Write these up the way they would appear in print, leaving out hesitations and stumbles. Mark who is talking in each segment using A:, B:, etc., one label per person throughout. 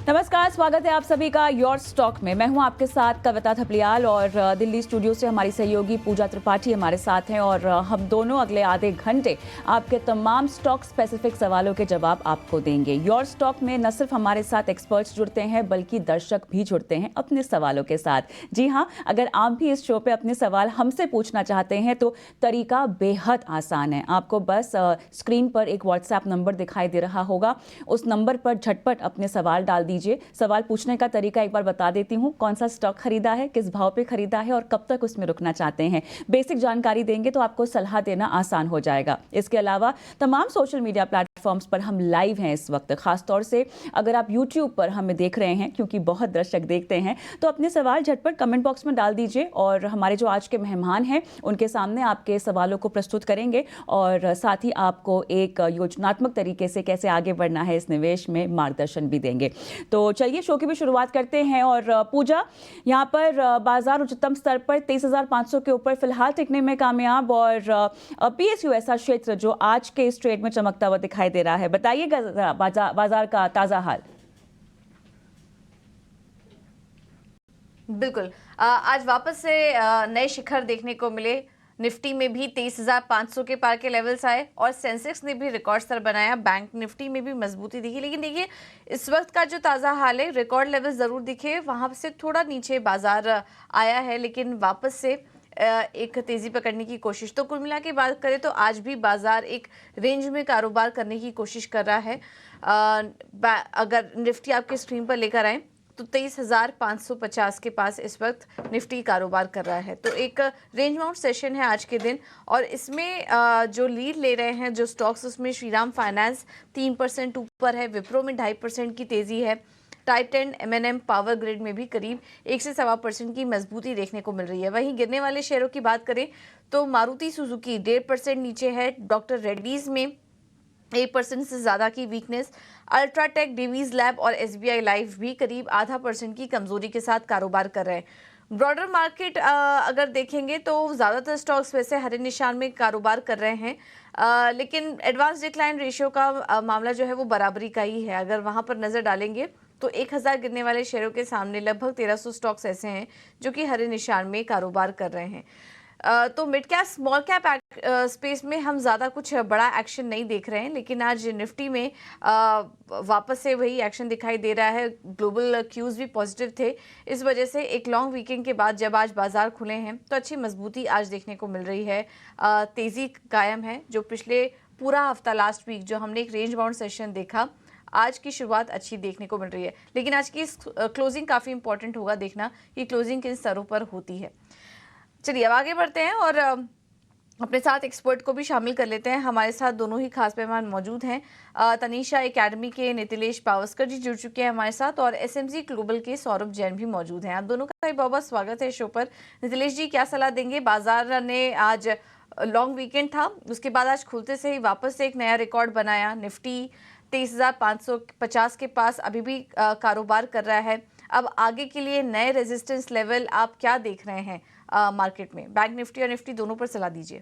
A: नमस्कार, स्वागत है आप सभी का योर स्टॉक में। मैं हूं आपके साथ कविता थपलियाल और दिल्ली स्टूडियो से हमारी सहयोगी पूजा त्रिपाठी हमारे साथ हैं और हम दोनों अगले आधे घंटे आपके तमाम स्टॉक स्पेसिफिक सवालों के जवाब आपको देंगे। योर स्टॉक में न सिर्फ हमारे साथ एक्सपर्ट्स जुड़ते हैं बल्कि दर्शक भी जुड़ते हैं अपने सवालों के साथ। जी हाँ, अगर आप भी इस शो पे अपने सवाल हमसे पूछना चाहते हैं तो तरीका बेहद आसान है। आपको बस स्क्रीन पर एक व्हाट्सएप नंबर दिखाई दे रहा होगा, उस नंबर पर झटपट अपने सवाल डाल दीजिए। सवाल पूछने का तरीका एक बार बता देती हूं। कौन सा स्टॉक खरीदा है, किस भाव पे खरीदा है और कब तक उसमें रुकना चाहते हैं, बेसिक जानकारी देंगे तो आपको सलाह देना आसान हो जाएगा। इसके अलावा तमाम सोशल मीडिया प्लेटफॉर्म्स पर हम लाइव हैं इस वक्त। खासतौर से अगर आप यूट्यूब पर हमें देख रहे हैं, क्योंकि बहुत दर्शक देखते हैं, तो अपने सवाल झटपट कमेंट बॉक्स में डाल दीजिए और हमारे जो आज के मेहमान हैं उनके सामने आपके सवालों को प्रस्तुत करेंगे और साथ ही आपको एक योजनात्मक तरीके से कैसे आगे बढ़ना है इस निवेश में मार्गदर्शन भी देंगे। तो चलिए शो की भी शुरुआत करते हैं। और पूजा, यहाँ पर बाजार उच्चतम स्तर पर 23,500 के ऊपर फिलहाल टिकने में कामयाब और पीएसयू ऐसा क्षेत्र जो आज के इस ट्रेड में चमकता हुआ दिखाई दे रहा है। बताइएगा जरा बाजार का ताजा हाल।
B: बिल्कुल। आज वापस से नए शिखर देखने को मिले। निफ्टी में भी 23,500 के पार के लेवल्स आए और सेंसेक्स ने भी रिकॉर्ड स्तर बनाया। बैंक निफ्टी में भी मजबूती दिखी, लेकिन देखिए इस वक्त का जो ताज़ा हाल है, रिकॉर्ड लेवल ज़रूर दिखे, वहाँ से थोड़ा नीचे बाजार आया है, लेकिन वापस से एक तेज़ी पकड़ने की कोशिश। तो कुल मिला के बात करें तो आज भी बाजार एक रेंज में कारोबार करने की कोशिश कर रहा है। अगर निफ्टी आपके स्क्रीन पर लेकर आए तो 23,550 के पास इस वक्त निफ्टी कारोबार कर रहा है। तो एक रेंज बाउंड सेशन है आज के दिन और इसमें जो लीड ले रहे हैं जो स्टॉक्स, उसमें श्रीराम फाइनेंस 3% ऊपर है, विप्रो में 2.5% की तेज़ी है, टाइटन, एमएनएम, पावर ग्रिड में भी करीब 1 से 1.25% की मजबूती देखने को मिल रही है। वहीं गिरने वाले शेयरों की बात करें तो मारुति सुजुकी 1.5% नीचे है, डॉक्टर रेड्डीज में 1% से ज़्यादा की वीकनेस, अल्ट्राटेक, डिवीज लैब और एसबीआई लाइफ भी करीब 0.5% की कमजोरी के साथ कारोबार कर रहे हैं। ब्रॉडर मार्केट अगर देखेंगे तो ज़्यादातर स्टॉक्स वैसे हरे निशान में कारोबार कर रहे हैं, लेकिन एडवांस डिक्लाइन रेशियो का मामला जो है वो बराबरी का ही है। अगर वहाँ पर नज़र डालेंगे तो 1,000 गिरने वाले शेयरों के सामने लगभग 1,300 स्टॉक्स ऐसे हैं जो कि हरे निशान में कारोबार कर रहे हैं। तो mid cap small cap space में हम ज़्यादा कुछ बड़ा एक्शन नहीं देख रहे हैं, लेकिन आज निफ्टी में वापस से वही एक्शन दिखाई दे रहा है। ग्लोबल क्यूज भी पॉजिटिव थे, इस वजह से एक लॉन्ग वीकेंड के बाद जब आज बाजार खुले हैं तो अच्छी मजबूती आज देखने को मिल रही है। तेज़ी कायम है। जो पिछले पूरा हफ्ता लास्ट वीक जो हमने एक रेंज बाउंड सेशन देखा, आज की शुरुआत अच्छी देखने को मिल रही है, लेकिन आज की क्लोजिंग काफ़ी इंपॉर्टेंट होगा देखना कि क्लोजिंग किन स्तरों पर होती है। चलिए अब आगे बढ़ते हैं और अपने साथ एक्सपर्ट को भी शामिल कर लेते हैं। हमारे साथ दोनों ही खास मेहमान मौजूद हैं। तनीषा एकेडमी के नीतिलेश पावस्कर जी जुड़ चुके हैं हमारे साथ और एसएमजी ग्लोबल के सौरभ जैन भी मौजूद हैं। आप दोनों का ही बहुत बहुत स्वागत है शो पर। नीतिलेश जी, क्या सलाह देंगे? बाजार ने आज लॉन्ग वीकेंड था, उसके बाद आज खुलते से ही वापस से एक नया रिकॉर्ड बनाया। निफ्टी 23,550 के पास अभी भी कारोबार कर रहा है। अब आगे के लिए नए रेजिस्टेंस लेवल आप क्या देख रहे हैं मार्केट में? बैंक निफ्टी और निफ्टी दोनों पर सलाह दीजिए।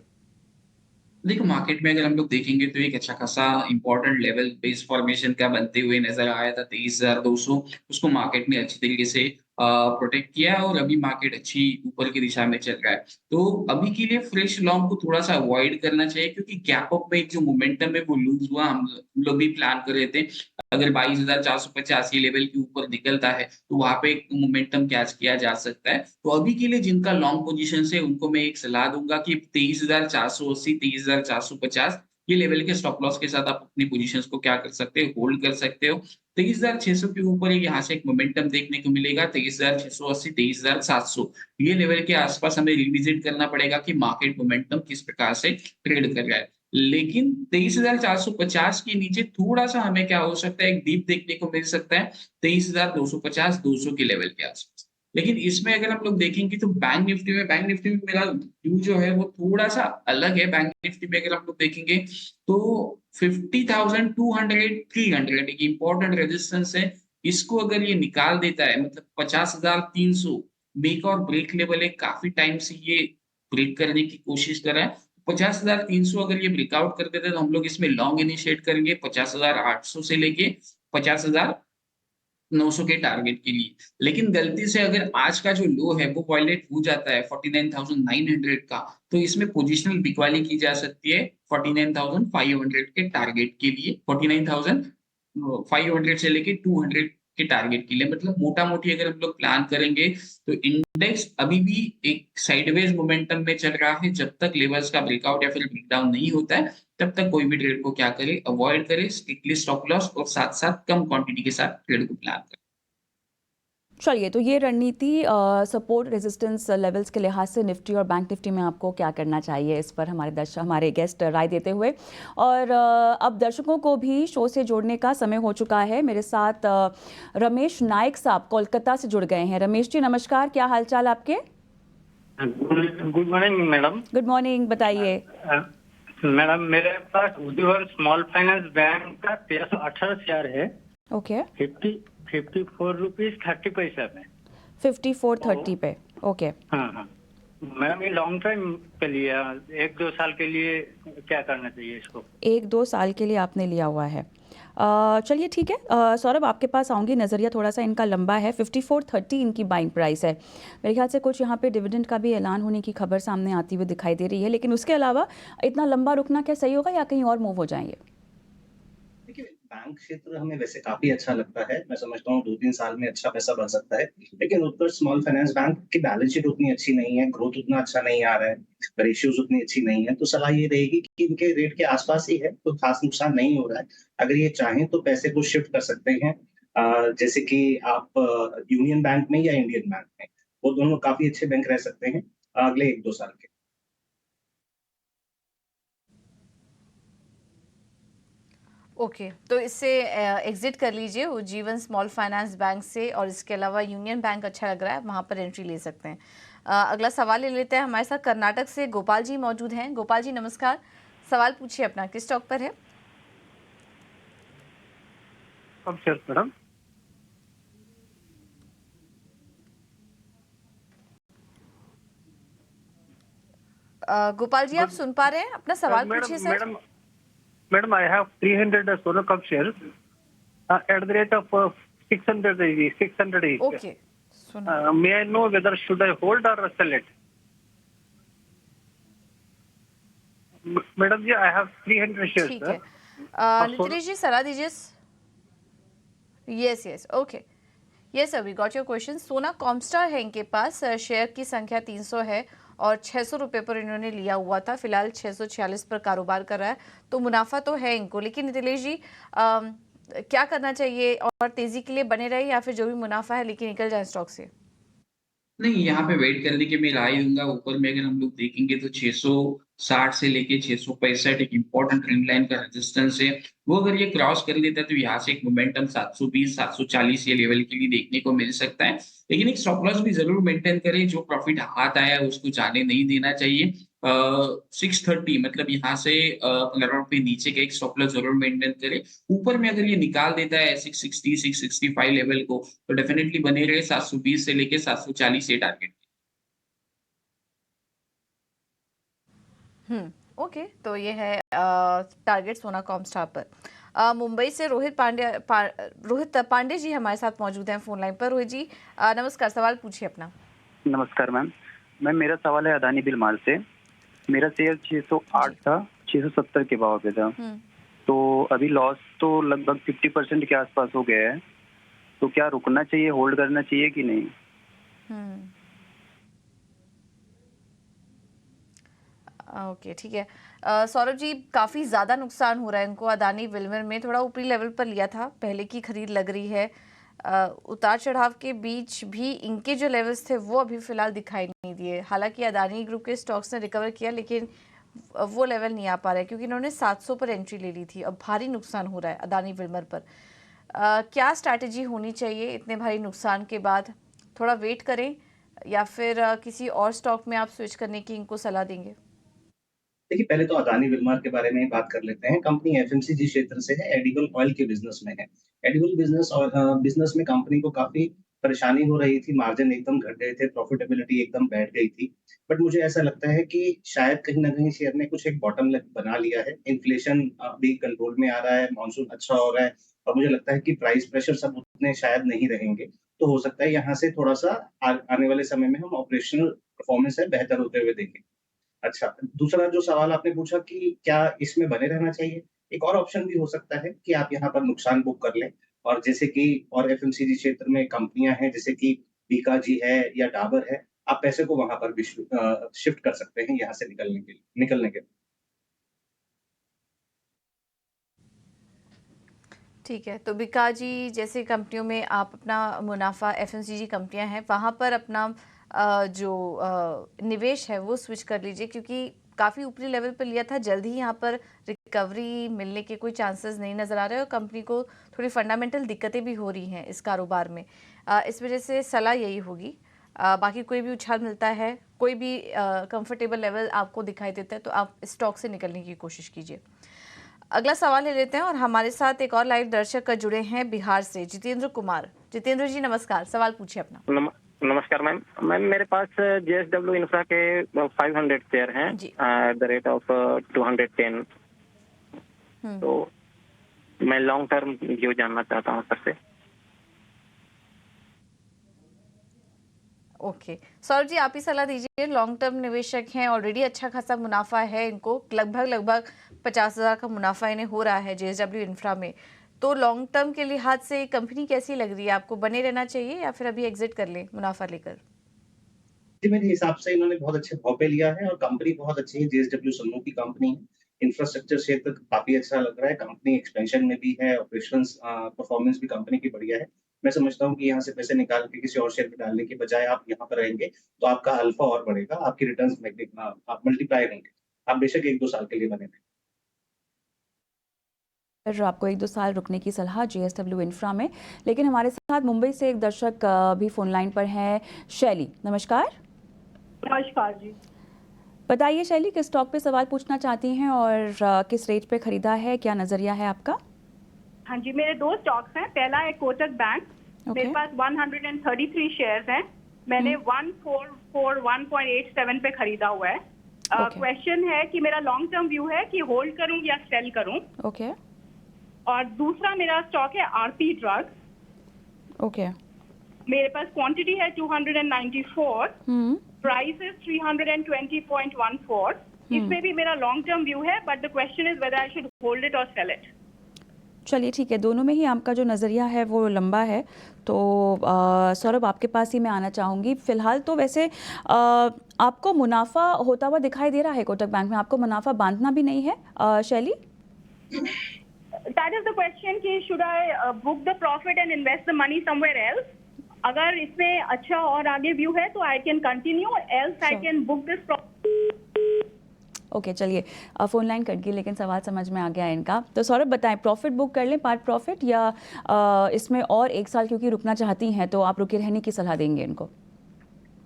C: देखो, मार्केट में अगर हम लोग देखेंगे तो एक अच्छा खासा इंपॉर्टेंट लेवल बेस फॉर्मेशन का बनते हुए नजर आया था 23,200। उसको मार्केट ने अच्छी तरीके से प्रोटेक्ट किया है और अभी मार्केट अच्छी ऊपर की दिशा में चल रहा है। तो अभी के लिए फ्रेश लॉन्ग को थोड़ा सा अवॉइड करना चाहिए, क्योंकि गैप अप में एक जो मोमेंटम है वो लूज हुआ। हम लोग भी प्लान कर रहे थे अगर 22,450 ये लेवल के ऊपर निकलता है तो वहां पे एक मोमेंटम कैच किया जा सकता है। तो अभी के लिए जिनका लॉन्ग पोजीशन है उनको मैं एक सलाह दूंगा कि 23,480, 23,450 ये लेवल के स्टॉप लॉस के साथ आप अपनी पोजीशंस को क्या कर सकते हो, होल्ड कर सकते हो। 23,600 के ऊपर यहाँ से एक मोमेंटम देखने को मिलेगा। 23,680, 23,700 ये लेवल के आसपास हमें रिविजिट करना पड़ेगा कि मार्केट मोमेंटम किस प्रकार से ट्रेड कर रहा है। लेकिन 23,450 के नीचे थोड़ा-सा हमें क्या हो सकता है, एक डीप देखने को मिल सकता है 23,250, 200 के लेवल के आसपास। लेकिन इसमें अगर हम लोग देखेंगे तो बैंक निफ्टी में मेरा व्यू जो है वो थोड़ा-सा अलग है। बैंक निफ्टी में अगर हम लोग देखेंगे तो 50,200, 300 एक इम्पोर्टेंट रेजिस्टेंस है। इसको अगर ये निकाल देता है, मतलब 50,300 मेक और ब्रेक लेवल है। काफ़ी टाइम से ये ब्रेक करने की कोशिश कर रहा है। 50,300 अगर ये ब्रेकआउट कर देता है तो हम लोग इसमें लॉन्ग इनिशिएट करेंगे 50,800 से लेके 50,000 900 के टारगेट के लिए। लेकिन गलती से अगर आज का जो लो है वो वायलेट हो जाता है 49,900 का, तो इसमें पोजिशनल बिकवाली की जा सकती है 49,500 के टारगेट के लिए, 49,500 से लेके 200 के टारगेट के लिए। मतलब मोटा-मोटी अगर हम लोग प्लान करेंगे तो इंडेक्स अभी भी एक साइडवेज मोमेंटम में चल रहा है। जब तक लेवल्स का ब्रेकआउट या फिर ब्रेकडाउन नहीं होता है, तब तक कोई भी ट्रेड को क्या करे, अवॉइड करे, स्ट्रिक्टली स्टॉप लॉस और साथ-साथ कम क्वांटिटी के साथ ट्रेड को प्लान करें।
A: चलिए, तो ये रणनीति सपोर्ट रेजिस्टेंस लेवल्स के लिहाज से निफ्टी और बैंक निफ्टी में आपको क्या करना चाहिए, इस पर हमारे गेस्ट राय देते हुए। और अब दर्शकों को भी शो से जोड़ने का समय हो चुका है। मेरे साथ रमेश नायक साहब कोलकाता से जुड़ गए हैं। रमेश जी नमस्कार, क्या हालचाल आपके?
D: Good morning madam.
A: Good morning, बताइए।
D: मैडम मेरे पास उज्ज्वल स्मॉल फाइनेंस बैंक का 18 शेयर है,
A: ओके,
D: 54 रुपीज 30 पैसे में।
A: 54.30 पे, ओके।
D: हाँ हाँ मैडम, ये लॉन्ग टाइम के लिए 1-2 साल के लिए क्या करना चाहिए इसको?
A: 1-2 साल के लिए आपने लिया हुआ है। चलिए ठीक है, सौरभ आपके पास आऊँगी। नज़रिया थोड़ा सा इनका लंबा है, 54.30 इनकी बाइंग प्राइस है। मेरे ख्याल से कुछ यहाँ पे डिविडेंड का भी ऐलान होने की खबर सामने आती हुई दिखाई दे रही है, लेकिन उसके अलावा इतना लंबा रुकना क्या सही होगा या कहीं और मूव हो जाएंगे?
E: देखिए, बैंक क्षेत्र हमें वैसे काफ़ी अच्छा लगता है। मैं समझता हूँ 2-3 साल में अच्छा पैसा बढ़ सकता है। लेकिन उत्कर्ष स्मॉल फाइनेंस बैंक की बैलेंस शीट उतनी अच्छी नहीं है, ग्रोथ उतना अच्छा नहीं आ रहा है, रेशियोज़ उतनी अच्छी नहीं है। तो सलाह ये रहेगी कि इनके रेट के आस-पास ही है, तो खास नुकसान नहीं हो रहा है। अगर ये चाहें तो पैसे को शिफ्ट कर सकते हैं, जैसे कि आप यूनियन बैंक में या इंडियन बैंक में। वो दोनों काफ़ी अच्छे बैंक रह सकते हैं अगले 1-2 साल के।
B: ओके, तो इससे एग्जिट कर लीजिए उज्जीवन स्मॉल फाइनेंस बैंक से, और इसके अलावा यूनियन बैंक अच्छा लग रहा है, वहाँ पर एंट्री ले सकते हैं। अगला सवाल ले लेते हैं। हमारे साथ कर्नाटक से गोपाल जी मौजूद हैं। गोपाल जी नमस्कार, सवाल पूछिए अपना, किस स्टॉक पर है?
D: कब शेयर मैडम?
B: गोपाल जी आप सुन पा रहे हैं? अपना सवाल
D: मैडम
B: पूछिए sir.
D: Madam madam, I have 300 Sonacom shares at the rate of 600 each.
B: Okay, सुनो।
D: May I know whether should I hold or sell it? Madam ji, I have 300 shares.
B: ठीक है,
D: और
B: नितिन जी सलाह दीजिए। Yes yes, okay, yes sir, we got your question. Sona Comstar है इनके पास, share की संख्या 300 है और 600 रुपये पर इन्होंने लिया हुआ था। फिलहाल 646 पर कारोबार कर रहा है, तो मुनाफा तो है इनको। लेकिन नितिलेश जी क्या करना चाहिए, और तेजी के लिए बने रहे या फिर जो भी मुनाफा है लेकिन निकल जाए स्टॉक से?
C: नहीं, यहाँ पे वेट करने की मैं राय दूँगा। ऊपर में अगर हम लोग देखेंगे तो 660 से लेके 665 एक इम्पोर्टेंट ट्रेंड लाइन का रेजिस्टेंस है। वो अगर ये क्रॉस कर लेता है तो यहाँ से एक मोमेंटम 720, 740 ये लेवल के लिए देखने को मिल सकता है। लेकिन एक स्टॉप लॉस भी ज़रूर मेंटेन करें, जो प्रॉफिट हाथ आया है उसको जाने नहीं देना चाहिए। 630 मतलब यहाँ से 15 रुपए नीचे का एक स्टॉप लॉस ज़रूर मेंटेन करें। ऊपर में अगर ये निकाल देता है 660, 665 लेवल को, तो डेफिनिटली बने रहे 720 से लेके 740 ये टारगेट।
B: ओके, तो ये है टारगेट सोना कॉमस्टार पर। मुंबई से रोहित पांडे जी हमारे साथ मौजूद हैं फोन लाइन पर। रोहित जी नमस्कार, सवाल पूछिए अपना।
F: नमस्कार मैम। मेरा सवाल है अदानी बिलमाल से। मेरा शेयर 608 था, 670 के भाव पे था। तो अभी लॉस तो लगभग 50% के आसपास हो गया है। तो क्या रुकना चाहिए, होल्ड करना चाहिए कि नहीं?
B: ओके ठीक है। सौरभ जी, काफ़ी ज़्यादा नुकसान हो रहा है इनको। अदानी विल्मर में थोड़ा ऊपरी लेवल पर लिया था, पहले की खरीद लग रही है। उतार चढ़ाव के बीच भी इनके जो लेवल्स थे वो अभी फ़िलहाल दिखाई नहीं दिए। हालांकि अदानी ग्रुप के स्टॉक्स ने रिकवर किया, लेकिन वो लेवल नहीं आ पा रहा है क्योंकि इन्होंने 700 पर एंट्री ले ली थी। अब भारी नुकसान हो रहा है अदानी विल्मर पर। क्या स्ट्रैटेजी होनी चाहिए इतने भारी नुकसान के बाद? थोड़ा वेट करें या फिर किसी और स्टॉक में आप स्विच करने की इनको सलाह देंगे?
E: देखिए, पहले तो अदानी विल्मार के बारे में ही बात कर लेते हैं। कंपनी एफएमसीजी क्षेत्र से है, एडिबल ऑयल के बिज़नेस में है। एडिबल बिज़नेस और बिज़नेस में कंपनी को काफ़ी परेशानी हो रही थी, मार्जिन एकदम घट गए थे, प्रॉफिटेबिलिटी एकदम बैठ गई थी। बट मुझे ऐसा लगता है कि शायद कहीं न कहीं शेयर ने कुछ एक बॉटम ल बना लिया है। इन्फ्लेशन अभी कंट्रोल में आ रहा है, मॉनसून अच्छा हो रहा है और मुझे लगता है कि प्राइस प्रेशर्स अब उतने शायद नहीं रहेंगे। तो हो सकता है यहाँ से थोड़ा-सा आने वाले समय में हम ऑपरेशनल परफॉर्मेंस है बेहतर होते हुए देखें। अच्छा, दूसरा जो सवाल आपने पूछा कि क्या इसमें बने रहना चाहिए? एक और ऑप्शन भी हो सकता है कि आप यहाँ पर नुकसान बुक कर लें और जैसे कि और एफएमसीजी क्षेत्र में कंपनियाँ हैं जैसे कि बीकाजी है या डाबर है, आप पैसे को वहाँ पर भी शिफ्ट कर सकते हैं यहाँ से निकलने के लिए।
B: ठीक है, तो बिकाजी जैसी कंपनियों में आप अपना मुनाफा, एफएमसीजी कंपनियां हैं वहाँ पर अपना जो निवेश है वो स्विच कर लीजिए, क्योंकि काफ़ी ऊपरी लेवल पर लिया था, जल्द ही यहाँ पर रिकवरी मिलने के कोई चांसेस नहीं नज़र आ रहे हैं और कंपनी को थोड़ी फंडामेंटल दिक्कतें भी हो रही हैं इस कारोबार में। इस वजह से सलाह यही होगी। बाकी कोई भी उछाल मिलता है, कोई भी कंफर्टेबल लेवल आपको दिखाई देता है तो आप स्टॉक से निकलने की कोशिश कीजिए। अगला सवाल ले लेते हैं और हमारे साथ एक और लाइव दर्शक जुड़े हैं बिहार से, जितेंद्र कुमार। जितेंद्र जी नमस्कार, सवाल पूछिए अपना।
G: नमस्कार मैम। मैम मेरे पास जेएसडब्ल्यू इंफ्रा के 500 शेयर हैं एट द रेट ऑफ 210। तो मैं लॉन्ग टर्म व्यू जानना चाहता हूँ सर से।
B: ओके, सौरभ जी आप ही सलाह दीजिए। लॉन्ग टर्म निवेशक हैं, ऑलरेडी अच्छा खासा मुनाफा है इनको, लगभग 50,000 का मुनाफा इन्हें हो रहा है जेएसडब्ल्यू इंफ्रा में। तो लॉन्ग टर्म के लिहाज से कंपनी कैसी लग रही है आपको? बने रहना चाहिए या फिर अभी एग्जिट कर लें मुनाफा लेकर?
E: जी, मेरे हिसाब से इन्होंने बहुत अच्छे भाव पे लिया है और कंपनी बहुत अच्छी है, जेएसडब्ल्यू समूह की कंपनी है। इंफ्रास्ट्रक्चर क्षेत्र काफ़ी अच्छा लग रहा है, कंपनी एक्सपेंशन में भी है, ऑपरेशंस परफॉर्मेंस भी कंपनी की बढ़िया है। मैं समझता हूँ कि यहाँ से पैसे निकाल के किसी और शेयर में डालने के बजाय आप यहाँ पर रहेंगे, तो आपका अल्फा और बढ़ेगा, आपकी रिटर्न्स आप मल्टीप्लाई होंगे। आप बेशक 1-2 साल के लिए बने रहें।
A: आपको 1-2 साल रुकने की सलाह जेएसडब्ल्यू इंफ्रा में। लेकिन हमारे साथ मुंबई से एक दर्शक भी फ़ोन लाइन पर हैं, शैली। नमस्कार।
H: नमस्कार जी।
A: बताइए शैली, किस स्टॉक पे सवाल पूछना चाहती हैं और किस रेट पे खरीदा है, क्या नज़रिया है आपका?
H: हाँ जी, मेरे 2 स्टॉक्स हैं। पहला है कोटक बैंक। मेरे पास 133 शेयर्स हैं। मैंने 141.87 पे खरीदा हुआ है। क्वेश्चन है कि मेरा लॉन्ग टर्म व्यू है कि होल्ड करूं या सेल करूं।
A: ओके।
H: और दूसरा मेरा स्टॉक है आरती ड्रग।
A: ओके।
H: मेरे पास क्वांटिटी है 294, प्राइस इज 320.14। इसमें भी मेरा लॉन्ग टर्म व्यू है, but the question is whether I should hold it और सेल इट।
A: चलिए ठीक है, दोनों में ही आपका जो नज़रिया है वो लंबा है। तो सौरभ आपके पास ही मैं आना चाहूँगी। फ़िलहाल तो वैसे आपको मुनाफा होता हुआ दिखाई दे रहा है कोटक बैंक में, आपको मुनाफा बांधना भी नहीं है शैली?
H: That is the question कि should I book the profit and invest the money somewhere else? अगर इसमें अच्छा और आगे व्यू है तो I can continue, else I can book this profit.
A: Okay चलिए, फ़ोन लाइन कट गई लेकिन सवाल समझ में आ गया इनका। तो सौरभ बताएं, प्रॉफिट बुक कर लें, पार्ट प्रॉफिट, या इसमें और 1 साल क्योंकि रुकना चाहती हैं तो आप रुके रहने की सलाह देंगे इनको?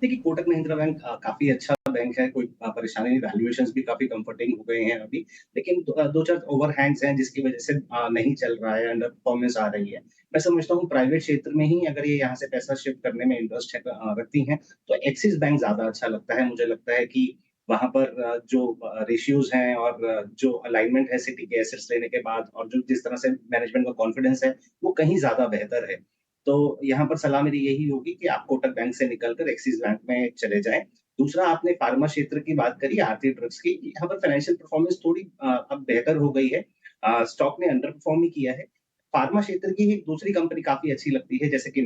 E: देखिए, कोटक महिंद्रा बैंक काफ़ी अच्छा बैंक है, कोई परेशानी नहीं, वैल्यूएशंस भी काफ़ी कंफर्टिंग हो गए हैं अभी। लेकिन 2-4 ओवरहैंग्स हैं जिसकी वजह से नहीं चल रहा है, अंडर परफॉर्मेंस आ रही है। मैं समझता हूँ प्राइवेट क्षेत्र में ही अगर ये यहाँ से पैसा शिफ्ट करने में इंटरेस्ट रखती हैं, तो एक्सिस बैंक ज़्यादा अच्छा लगता है। मुझे लगता है कि वहाँ पर जो रेशियोज़ हैं और जो अलाइनमेंट है सिटी के एसेट्स लेने के बाद और जो जिस तरह से मैनेजमेंट का कॉन्फिडेंस है, वो कहीं ज़्यादा बेहतर है। तो यहाँ पर सलाह मेरी यही होगी कि आप कोटक बैंक से निकलकर एक्सिस बैंक में चले जाएँ। दूसरा, आपने फार्मा क्षेत्र की बात करी, आरती ड्रग्स की। यहाँ पर फाइनेंशियल परफॉर्मेंस थोड़ी अब बेहतर हो गई है। स्टॉक ने अंडर परफॉर्म ही किया है। फार्मा क्षेत्र की एक दूसरी कंपनी काफ़ी अच्छी लगती है, जैसे कि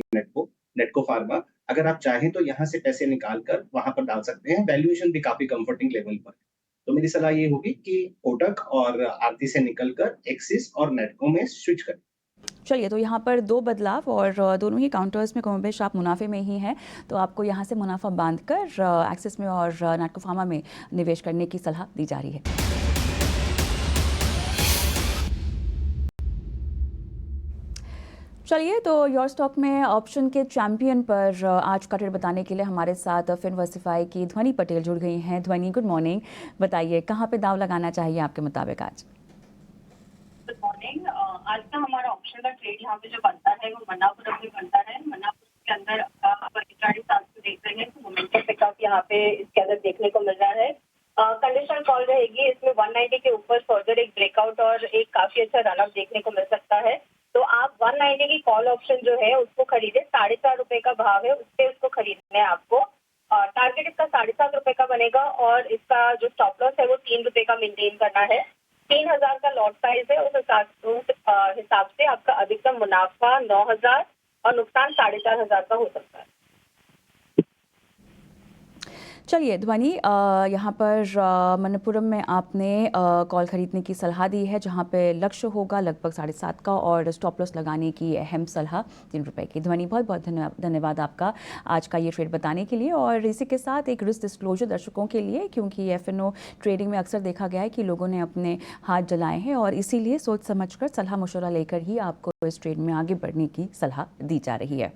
E: नेटको फार्मा। अगर आप चाहें तो यहाँ से पैसे निकाल कर वहाँ पर डाल सकते हैं। वैल्यूएशन भी काफ़ी कंफर्टिंग लेवल पर है। तो मेरी सलाह ये होगी कि कोटक और आरती से निकलकर एक्सिस और नेटको में स्विच करें।
A: चलिए, तो यहाँ पर 2 बदलाव और दोनों ही काउंटर्स में कमोबेश आप मुनाफे में ही हैं, तो आपको यहाँ से मुनाफा बांधकर एक्सिस में और नेटको फार्मा में निवेश करने की सलाह दी जा रही है। चलिए, तो योर स्टॉक में ऑप्शन के चैंपियन पर आज का ट्रेड बताने के लिए हमारे साथ फिनवर्सिफाई की ध्वनि पटेल जुड़ गई हैं। ध्वनि, गुड मॉर्निंग। बताइए कहाँ पे दाव लगाना चाहिए आपके मुताबिक आज?
H: Good morning. आज का हमारा ऑप्शन का ट्रेड यहाँ पे जो बनता है वो मन्नापुरम में बनता है। मन्नापुरम के अंदर अपन इंट्राडे चार्ट को देख रहे हैं तो मोमेंटम पिकअप यहाँ पे इसके अंदर देखने को मिल रहा है। कंडीशनल कॉल रहेगी, इसमें 190 के ऊपर फर्दर एक ब्रेकआउट और एक काफी अच्छा रनअप देखने को मिल सकता है। तो आप 190 की कॉल ऑप्शन जो है उसको खरीदे, ₹4.5 का भाव है, उससे उसको खरीदना है आपको। टारगेट इसका ₹7.5 का बनेगा और इसका जो स्टॉप लॉस है वो ₹3 का मेंटेन करना है। 3000 का लॉट साइज है, उस हिसाब से आपका अधिकतम मुनाफा 9000 और नुकसान 4500 का हो सकता है।
A: चलिए ध्वनि, यहाँ पर मनप्पुरम में आपने कॉल खरीदने की सलाह दी है, जहाँ पे लक्ष्य होगा लगभग 7.5 का और स्टॉप लॉस लगाने की अहम सलाह ₹3 की। ध्वनि, बहुत बहुत धन्यवाद आपका आज का ये ट्रेड बताने के लिए। और इसी के साथ एक रिस्क डिस्क्लोजर दर्शकों के लिए, क्योंकि FNO ट्रेडिंग में अक्सर देखा गया है कि लोगों ने अपने हाथ जलाए हैं और इसीलिए सोच समझकर सलाह मशवरा लेकर ही आपको इस ट्रेड में आगे बढ़ने की सलाह दी जा रही है।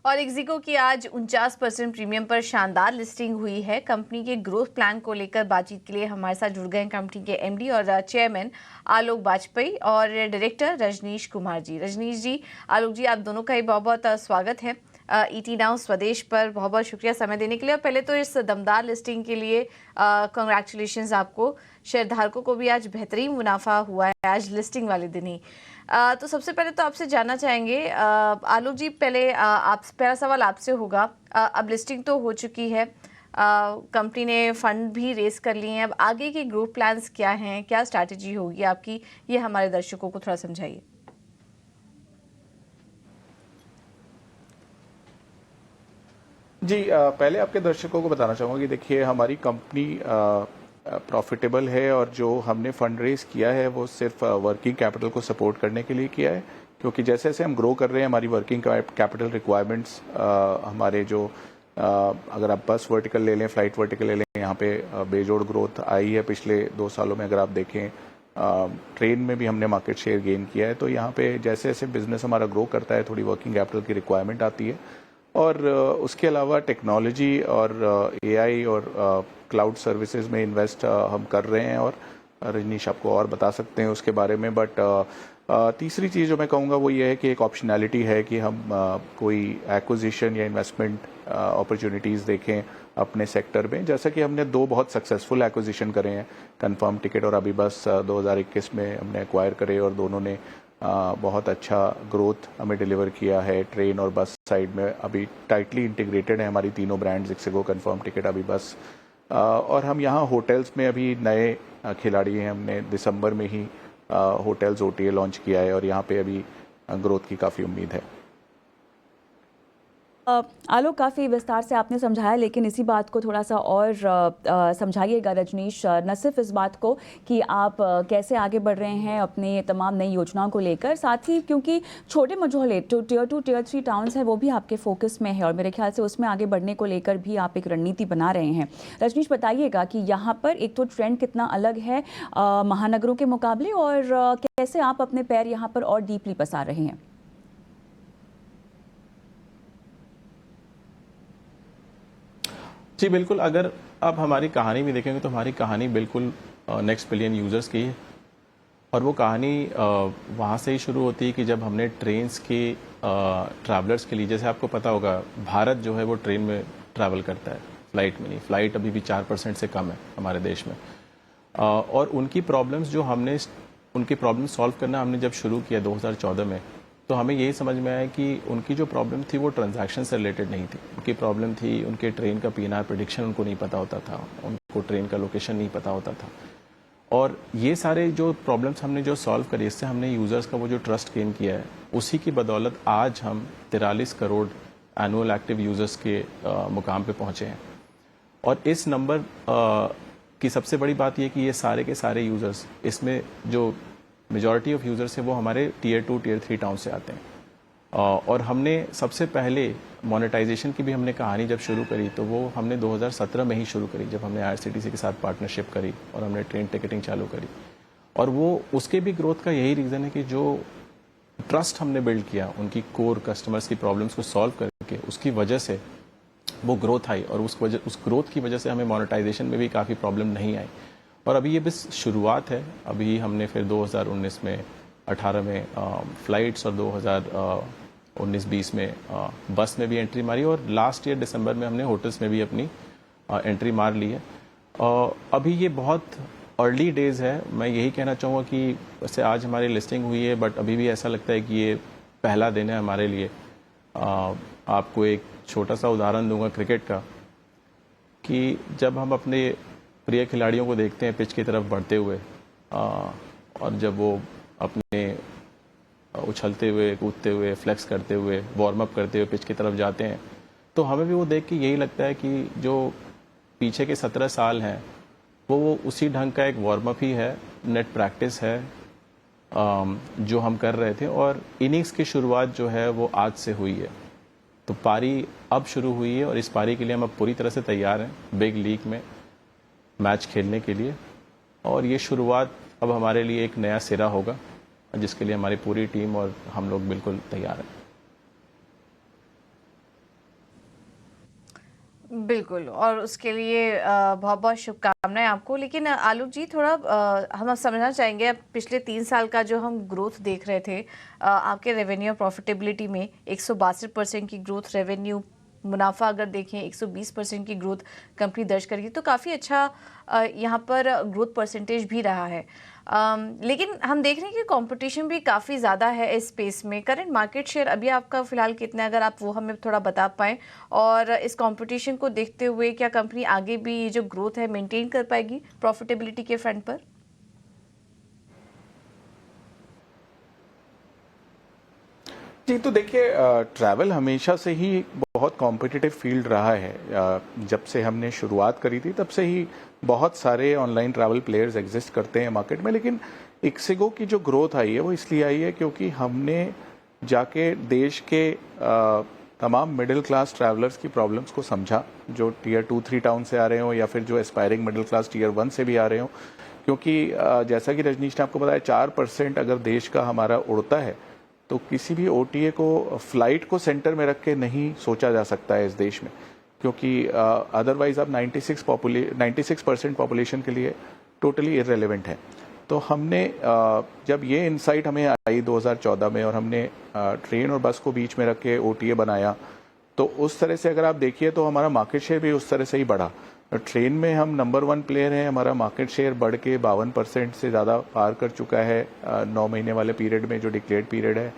B: और एक्जिको की आज 49% प्रीमियम पर शानदार लिस्टिंग हुई है। कंपनी के ग्रोथ प्लान को लेकर बातचीत के लिए हमारे साथ जुड़ गए हैं कंपनी के MD और चेयरमैन आलोक वाजपेयी और डायरेक्टर रजनीश कुमार जी। रजनीश जी, आलोक जी, आप दोनों का ही बहुत बहुत स्वागत है ET नाउ स्वदेश पर। बहुत बहुत शुक्रिया समय देने के लिए। और पहले तो इस दमदार लिस्टिंग के लिए कंग्रेचुलेशंस आपको। शेयरधारकों को भी आज बेहतरीन मुनाफा हुआ है आज लिस्टिंग वाले दिन ही। तो सबसे पहले तो आपसे जानना चाहेंगे आलोक जी, पहला सवाल आपसे होगा। अब लिस्टिंग तो हो चुकी है, कंपनी ने फंड भी रेस कर लिए हैं, अब आगे के ग्रोथ प्लान्स क्या हैं, क्या स्ट्रैटेजी होगी आपकी, ये हमारे दर्शकों को थोड़ा समझाइए।
I: जी, पहले आपके दर्शकों को बताना चाहूँगा कि देखिए हमारी कंपनी प्रॉफिटेबल है और जो हमने फंड रेज किया है वो सिर्फ वर्किंग कैपिटल को सपोर्ट करने के लिए किया है, क्योंकि जैसे जैसे हम ग्रो कर रहे हैं हमारी वर्किंग कैपिटल रिक्वायरमेंट्स हमारे जो अगर आप बस वर्टिकल ले लें, फ्लाइट वर्टिकल ले लें, यहाँ पे बेजोड़ ग्रोथ आई है पिछले 2 सालों में। अगर आप देखें ट्रेन में भी हमने मार्केट शेयर गेन किया है। तो यहाँ पे जैसे जैसे बिजनेस हमारा ग्रो करता है थोड़ी वर्किंग कैपिटल की रिक्वायरमेंट आती है। और उसके अलावा टेक्नोलॉजी और AI और क्लाउड सर्विसेज में इन्वेस्ट हम कर रहे हैं और रजनीश आपको और बता सकते हैं उसके बारे में। बट तीसरी चीज़ जो मैं कहूँगा वो ये है कि एक ऑप्शनैलिटी है कि हम कोई एक्विजिशन या इन्वेस्टमेंट अपॉर्चुनिटीज़ देखें अपने सेक्टर में, जैसा कि हमने 2 बहुत सक्सेसफुल एक्विजिशन करे हैं, कन्फर्म टिकट और अभी बस 2021 में हमने एक्वायर करे और दोनों ने बहुत अच्छा ग्रोथ हमें डिलीवर किया है। ट्रेन और बस साइड में अभी टाइटली इंटीग्रेटेड है हमारी तीनों ब्रांड्स, इक्सिगो, कन्फर्म टिकट, अभी बस। और हम यहाँ होटल्स में अभी नए खिलाड़ी हैं, हमने दिसंबर में ही होटल्स OTA लॉन्च किया है और यहाँ पे अभी ग्रोथ की काफ़ी उम्मीद है।
A: आलोक, काफ़ी विस्तार से आपने समझाया, लेकिन इसी बात को थोड़ा सा और समझाइएगा रजनीश, न सिर्फ इस बात को कि आप कैसे आगे बढ़ रहे हैं अपने तमाम नई योजनाओं को लेकर, साथ ही क्योंकि छोटे मझोले टियर 2 टियर 3 टाउन्स हैं वो भी आपके फोकस में है और मेरे ख्याल से उसमें आगे बढ़ने को लेकर भी आप एक रणनीति बना रहे हैं। रजनीश, बताइएगा कि यहाँ पर एक तो ट्रेंड कितना अलग है महानगरों के मुकाबले और कैसे आप अपने पैर यहाँ पर और डीपली पसार रहे हैं।
J: जी बिल्कुल, अगर आप हमारी कहानी भी देखेंगे तो हमारी कहानी बिल्कुल नेक्स्ट बिलियन यूज़र्स की है और वो कहानी वहाँ से ही शुरू होती है कि जब हमने ट्रेन्स के ट्रैवलर्स के लिए, जैसे आपको पता होगा भारत जो है वो ट्रेन में ट्रैवल करता है, फ्लाइट में नहीं। फ्लाइट अभी भी 4% से कम है हमारे देश में। और उनकी प्रॉब्लम्स उनकी प्रॉब्लम सॉल्व करना हमने जब शुरू किया 2014 में, तो हमें यही समझ में आया कि उनकी जो प्रॉब्लम थी वो ट्रांजैक्शन से रिलेटेड नहीं थी। उनकी प्रॉब्लम थी उनके ट्रेन का PNR प्रेडिक्शन उनको नहीं पता होता था, उनको ट्रेन का लोकेशन नहीं पता होता था। और ये सारे जो प्रॉब्लम्स हमने जो सॉल्व करी, इससे हमने यूज़र्स का वो जो ट्रस्ट गेन किया है, उसी की बदौलत आज हम 43 करोड़ एनुअल एक्टिव यूज़र्स के मुकाम पे पहुँचे हैं। और इस नंबर की सबसे बड़ी बात यह कि ये सारे के सारे यूज़र्स, इसमें जो मेजॉरिटी ऑफ यूज़र्स है वो हमारे टियर 2 टियर 3 टाउन से आते हैं। और हमने सबसे पहले मोनेटाइजेशन की भी हमने कहानी जब शुरू करी तो वो हमने 2017 में ही शुरू करी, जब हमने IRCTC के साथ पार्टनरशिप करी और हमने ट्रेन टिकटिंग चालू करी। और वो उसके भी ग्रोथ का यही रीज़न है कि जो ट्रस्ट हमने बिल्ड किया उनकी कोर कस्टमर्स की प्रॉब्लम्स को सॉल्व करके, उसकी वजह से वो ग्रोथ आई और उस ग्रोथ की वजह से हमें मोनेटाइजेशन में भी काफ़ी प्रॉब्लम नहीं आई। और अभी ये बस शुरुआत है। अभी हमने फिर 2019 में 18 में फ़्लाइट्स और 2019-20 में बस में भी एंट्री मारी और लास्ट ईयर दिसंबर में हमने होटल्स में भी अपनी एंट्री मार ली है। अभी ये बहुत अर्ली डेज़ है। मैं यही कहना चाहूँगा कि वैसे आज हमारी लिस्टिंग हुई है बट अभी भी ऐसा लगता है कि ये पहला दिन है हमारे लिए। आपको एक छोटा सा उदाहरण दूंगा क्रिकेट का कि जब हम अपने प्रिय खिलाड़ियों को देखते हैं पिच की तरफ बढ़ते हुए और जब वो अपने उछलते हुए, कूदते हुए, फ्लेक्स करते हुए, वार्म अप करते हुए पिच की तरफ जाते हैं, तो हमें भी वो देख के यही लगता है कि जो पीछे के 17 साल हैं वो उसी ढंग का एक वार्म अप ही है, नेट प्रैक्टिस है जो हम कर रहे थे और इनिंग्स की शुरुआत जो है वो आज से हुई है। तो पारी अब शुरू हुई है और इस पारी के लिए हम अब पूरी तरह से तैयार हैं बिग लीग में मैच खेलने के लिए और ये शुरुआत अब हमारे लिए एक नया सिरा होगा जिसके लिए हमारी पूरी टीम और हम लोग बिल्कुल तैयार हैं।
B: बिल्कुल, और उसके लिए बहुत बहुत शुभकामनाएं आपको। लेकिन आलोक जी, थोड़ा हम समझना चाहेंगे, अब पिछले 3 साल का जो हम ग्रोथ देख रहे थे आपके रेवेन्यू और प्रॉफिटेबिलिटी में 162% की ग्रोथ, रेवेन्यू मुनाफा अगर देखें 120% की ग्रोथ कंपनी दर्ज करेगी, तो काफ़ी अच्छा यहाँ पर ग्रोथ परसेंटेज भी रहा है। लेकिन हम देख रहे हैं कि कंपटीशन भी काफ़ी ज़्यादा है इस स्पेस में। करंट मार्केट शेयर अभी आपका फ़िलहाल कितना है, अगर आप वो हमें थोड़ा बता पाएँ, और इस कंपटीशन को देखते हुए क्या कंपनी आगे भी ये जो ग्रोथ है मेंटेन कर पाएगी प्रॉफिटेबिलिटी के फ्रंट पर?
I: जी, तो देखिए ट्रैवल हमेशा से ही बहुत कॉम्पिटिटिव फील्ड रहा है। जब से हमने शुरुआत करी थी तब से ही बहुत सारे ऑनलाइन ट्रैवल प्लेयर्स एग्जिस्ट करते हैं मार्केट में, लेकिन इक्सिगो की जो ग्रोथ आई है वो इसलिए आई है क्योंकि हमने जाके देश के तमाम मिडिल क्लास ट्रैवलर्स की प्रॉब्लम्स को समझा, जो टीयर 2-3 टाउन से आ रहे हो या फिर जो एस्पायरिंग मिडिल क्लास टीयर 1 से भी आ रहे हो। क्योंकि जैसा कि रजनीश ने आपको बताया 4% अगर देश का हमारा उड़ता है तो किसी भी ओटीए को फ्लाइट को सेंटर में रख के नहीं सोचा जा सकता है इस देश में, क्योंकि अदरवाइज आप 96% पॉपुलेशन के लिए टोटली इररेलेवेंट है। तो हमने जब ये इनसाइट हमें आई 2014 में और हमने ट्रेन और बस को बीच में रख के ओटीए बनाया, तो उस तरह से अगर आप देखिए तो हमारा मार्केट शेयर भी उस तरह से ही बढ़ा। ट्रेन में हम नंबर 1 प्लेयर हैं, हमारा मार्केट शेयर बढ़ के 52% से ज़्यादा पार कर चुका है 9 महीने वाले पीरियड में, जो डिक्लेयर्ड पीरियड है।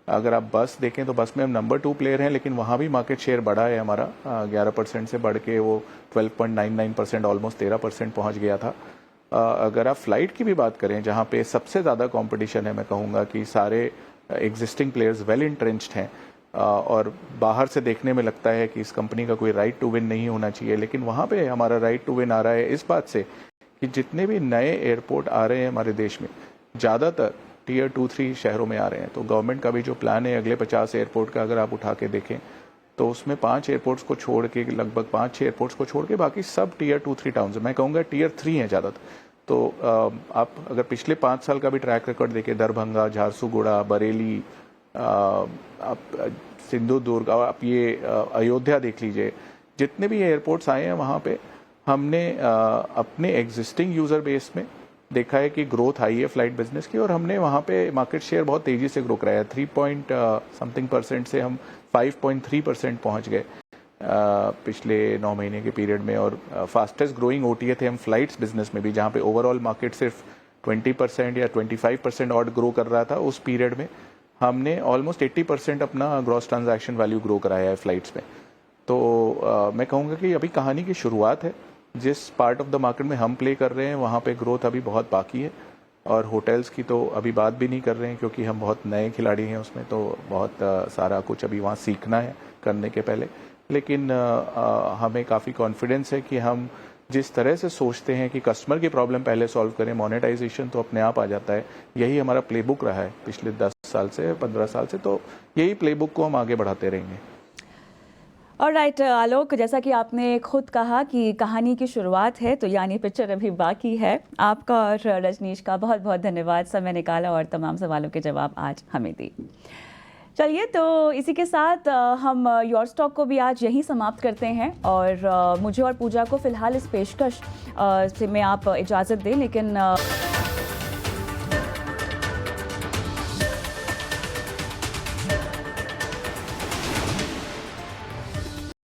I: अगर आप बस देखें तो बस में हम नंबर 2 प्लेयर हैं, लेकिन वहाँ भी मार्केट शेयर बढ़ा है हमारा 11% से बढ़ के वो 12.99%, ऑलमोस्ट 13% पहुँच गया था। अगर आप फ्लाइट की भी बात करें, जहाँ पे सबसे ज़्यादा कॉम्पिटिशन है, मैं कहूँगा कि सारे एग्जिस्टिंग प्लेयर्स वेल इंट्रेंच्ड हैं और बाहर से देखने में लगता है कि इस कंपनी का कोई राइट टू विन नहीं होना चाहिए, लेकिन वहाँ पे हमारा राइट टू विन आ रहा है इस बात से कि जितने भी नए एयरपोर्ट आ रहे हैं हमारे देश में, ज़्यादातर टीयर 2-3 शहरों में आ रहे हैं। तो गवर्नमेंट का भी जो प्लान है अगले 50 एयरपोर्ट का अगर आप उठा के देखें तो उसमें 5 एयरपोर्ट्स को छोड़ के, लगभग 5-6 एयरपोर्ट्स को छोड़ के बाकी सब टीयर 2-3 टाउन, मैं कहूँगा टीयर 3 हैं ज़्यादातर। तो आप अगर पिछले 5 साल का भी ट्रैक रिकॉर्ड देखें, दरभंगा, झारसुगुड़ा, बरेली, आप सिंधुदुर्ग, आप ये अयोध्या देख लीजिए, जितने भी एयरपोर्ट्स आए हैं वहाँ पे हमने अपने एग्जिस्टिंग यूज़र बेस में देखा है कि ग्रोथ आई है फ्लाइट बिजनेस की, और हमने वहाँ पे मार्केट शेयर बहुत तेज़ी से ग्रो कराया। 3.something% से हम 5.3% पहुँच गए पिछले 9 महीने के पीरियड में, और फास्टेस्ट ग्रोइंग ओटीए थे हम फ्लाइट्स बिजनेस में भी, जहाँ पे ओवरऑल मार्केट सिर्फ 20% या 25% और ग्रो कर रहा था। उस पीरियड में हमने ऑलमोस्ट 80% अपना ग्रॉस ट्रांजैक्शन वैल्यू ग्रो कराया है फ्लाइट्स में। तो मैं कहूँगा कि अभी कहानी की शुरुआत है। जिस पार्ट ऑफ द मार्केट में हम प्ले कर रहे हैं वहाँ पे ग्रोथ अभी बहुत बाकी है, और होटल्स की तो अभी बात भी नहीं कर रहे हैं क्योंकि हम बहुत नए खिलाड़ी हैं उसमें, तो बहुत सारा कुछ अभी वहाँ सीखना है करने के पहले। लेकिन हमें काफ़ी कॉन्फिडेंस है कि हम जिस तरह से सोचते हैं कि कस्टमर की प्रॉब्लम पहले सॉल्व करें, मोनेटाइजेशन तो अपने आप आ जाता है। यही हमारा प्लेबुक रहा है पिछले 10 साल से, 15 साल से, तो यही प्लेबुक को हम आगे बढ़ाते रहेंगे।
A: ऑलराइट आलोक, जैसा कि आपने खुद कहा कि कहानी की शुरुआत है, तो यानी पिक्चर अभी बाकी है। आपका और रजनीश का बहुत बहुत धन्यवाद, समय निकाला और तमाम सवालों के जवाब आज हमें दी। चलिए, तो इसी के साथ हम योर स्टॉक को भी आज यहीं समाप्त करते हैं और मुझे और पूजा को फिलहाल इस पेशकश से में आप इजाज़त दें, लेकिन